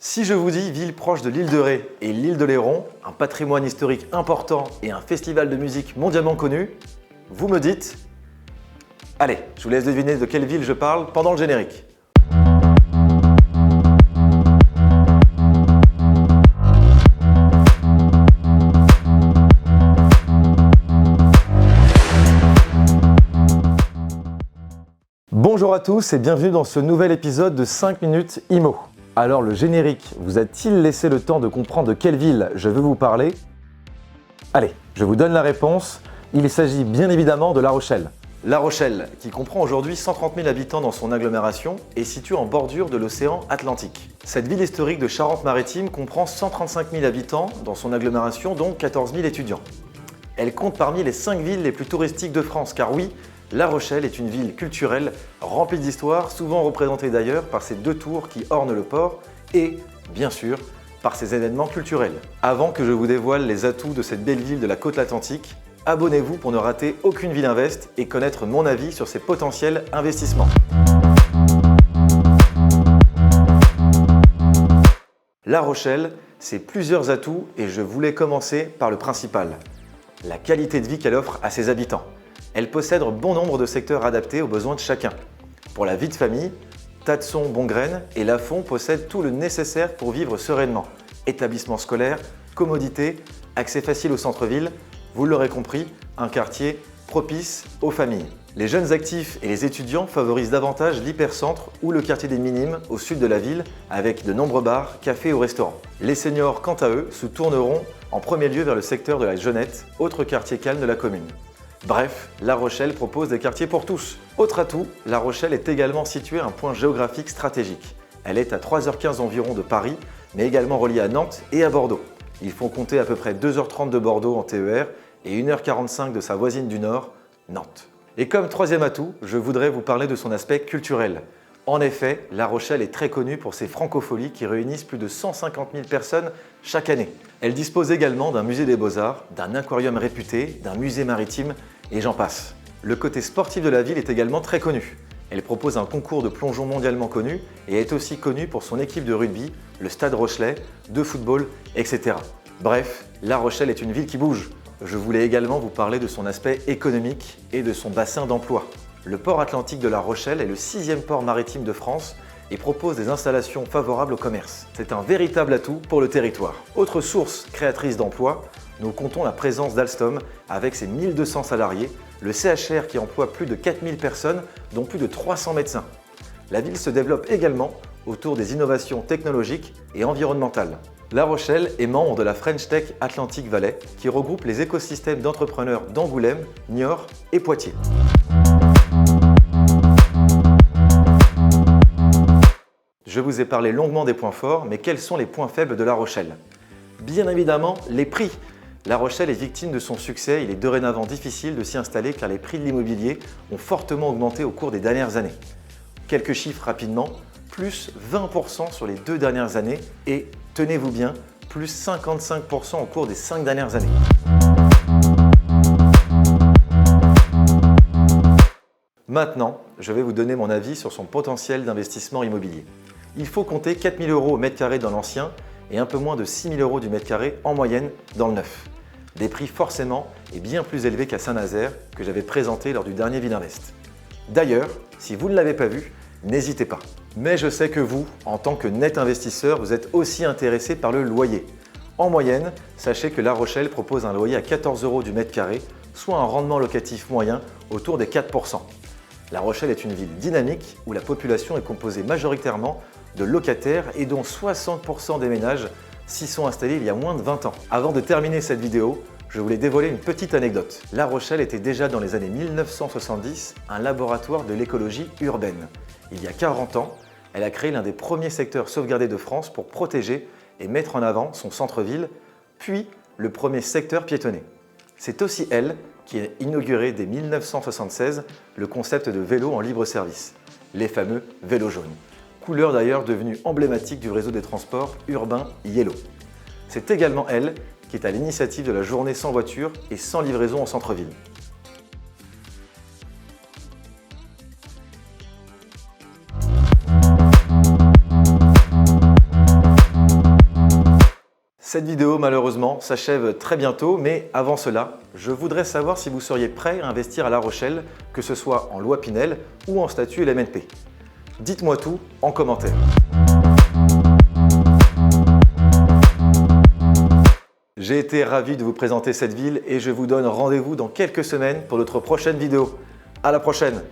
Si je vous dis ville proche de l'île de Ré et l'île de Léron, un patrimoine historique important et un festival de musique mondialement connu, vous me dites... Allez, je vous laisse deviner de quelle ville je parle pendant le générique. Bonjour à tous et bienvenue dans ce nouvel épisode de 5 minutes IMO. Alors le générique vous a-t-il laissé le temps de comprendre de quelle ville je veux vous parler? Allez, je vous donne la réponse. Il s'agit bien évidemment de La Rochelle. La Rochelle, qui comprend aujourd'hui 130 000 habitants dans son agglomération, est située en bordure de l'océan Atlantique. Cette ville historique de Charente-Maritime comprend 135 000 habitants dans son agglomération, dont 14 000 étudiants. Elle compte parmi les 5 villes les plus touristiques de France, car oui, La Rochelle est une ville culturelle remplie d'histoire, souvent représentée d'ailleurs par ses 2 tours qui ornent le port et, bien sûr, par ses événements culturels. Avant que je vous dévoile les atouts de cette belle ville de la côte atlantique, abonnez-vous pour ne rater aucune ville invest et connaître mon avis sur ses potentiels investissements. La Rochelle, c'est plusieurs atouts et je voulais commencer par le principal, la qualité de vie qu'elle offre à ses habitants. Elle possède bon nombre de secteurs adaptés aux besoins de chacun. Pour la vie de famille, Tadson Bongraine et Lafont possèdent tout le nécessaire pour vivre sereinement. Établissement scolaire, commodité, accès facile au centre-ville, vous l'aurez compris, un quartier propice aux familles. Les jeunes actifs et les étudiants favorisent davantage l'hypercentre ou le quartier des Minimes au sud de la ville avec de nombreux bars, cafés ou restaurants. Les seniors, quant à eux, se tourneront en premier lieu vers le secteur de la Jeunette, autre quartier calme de la commune. Bref, La Rochelle propose des quartiers pour tous. Autre atout, La Rochelle est également située à un point géographique stratégique. Elle est à 3h15 environ de Paris, mais également reliée à Nantes et à Bordeaux. Il faut compter à peu près 2h30 de Bordeaux en TER et 1h45 de sa voisine du Nord, Nantes. Et comme troisième atout, je voudrais vous parler de son aspect culturel. En effet, La Rochelle est très connue pour ses francopholies qui réunissent plus de 150 000 personnes chaque année. Elle dispose également d'un musée des beaux-arts, d'un aquarium réputé, d'un musée maritime et j'en passe. Le côté sportif de la ville est également très connu. Elle propose un concours de plongeon mondialement connu et est aussi connue pour son équipe de rugby, le Stade Rochelais, de football, etc. Bref, La Rochelle est une ville qui bouge. Je voulais également vous parler de son aspect économique et de son bassin d'emploi. Le port atlantique de La Rochelle est le 6e port maritime de France et propose des installations favorables au commerce. C'est un véritable atout pour le territoire. Autre source créatrice d'emplois, nous comptons la présence d'Alstom avec ses 1200 salariés, le CHR qui emploie plus de 4000 personnes, dont plus de 300 médecins. La ville se développe également autour des innovations technologiques et environnementales. La Rochelle est membre de la French Tech Atlantic Valley qui regroupe les écosystèmes d'entrepreneurs d'Angoulême, Niort et Poitiers. Je vous ai parlé longuement des points forts, mais quels sont les points faibles de La Rochelle? Bien évidemment, les prix. La Rochelle est victime de son succès, il est dorénavant difficile de s'y installer car les prix de l'immobilier ont fortement augmenté au cours des dernières années. Quelques chiffres rapidement, plus 20% sur les 2 dernières années et, tenez-vous bien, plus 55% au cours des 5 dernières années. Maintenant, je vais vous donner mon avis sur son potentiel d'investissement immobilier. Il faut compter 4 000 € au mètre carré dans l'ancien et un peu moins de 6 000 € du mètre carré en moyenne dans le neuf. Des prix forcément et bien plus élevés qu'à Saint-Nazaire que j'avais présenté lors du dernier Villinvest. D'ailleurs, si vous ne l'avez pas vu, n'hésitez pas. Mais je sais que vous, en tant que net investisseur, vous êtes aussi intéressé par le loyer. En moyenne, sachez que La Rochelle propose un loyer à 14 € du mètre carré, soit un rendement locatif moyen autour des 4%. La Rochelle est une ville dynamique où la population est composée majoritairement de locataires et dont 60% des ménages s'y sont installés il y a moins de 20 ans. Avant de terminer cette vidéo, je voulais dévoiler une petite anecdote. La Rochelle était déjà dans les années 1970 un laboratoire de l'écologie urbaine. Il y a 40 ans, elle a créé l'un des premiers secteurs sauvegardés de France pour protéger et mettre en avant son centre-ville, puis le premier secteur piétonné. C'est aussi elle qui a inauguré dès 1976 le concept de vélo en libre service, les fameux vélos jaunes. Couleur d'ailleurs devenue emblématique du réseau des transports urbains Yellow. C'est également elle qui est à l'initiative de la journée sans voiture et sans livraison en centre-ville. Cette vidéo, malheureusement, s'achève très bientôt, mais avant cela, je voudrais savoir si vous seriez prêt à investir à La Rochelle, que ce soit en loi Pinel ou en statut LMNP. Dites-moi tout en commentaire. J'ai été ravi de vous présenter cette ville et je vous donne rendez-vous dans quelques semaines pour notre prochaine vidéo. À la prochaine!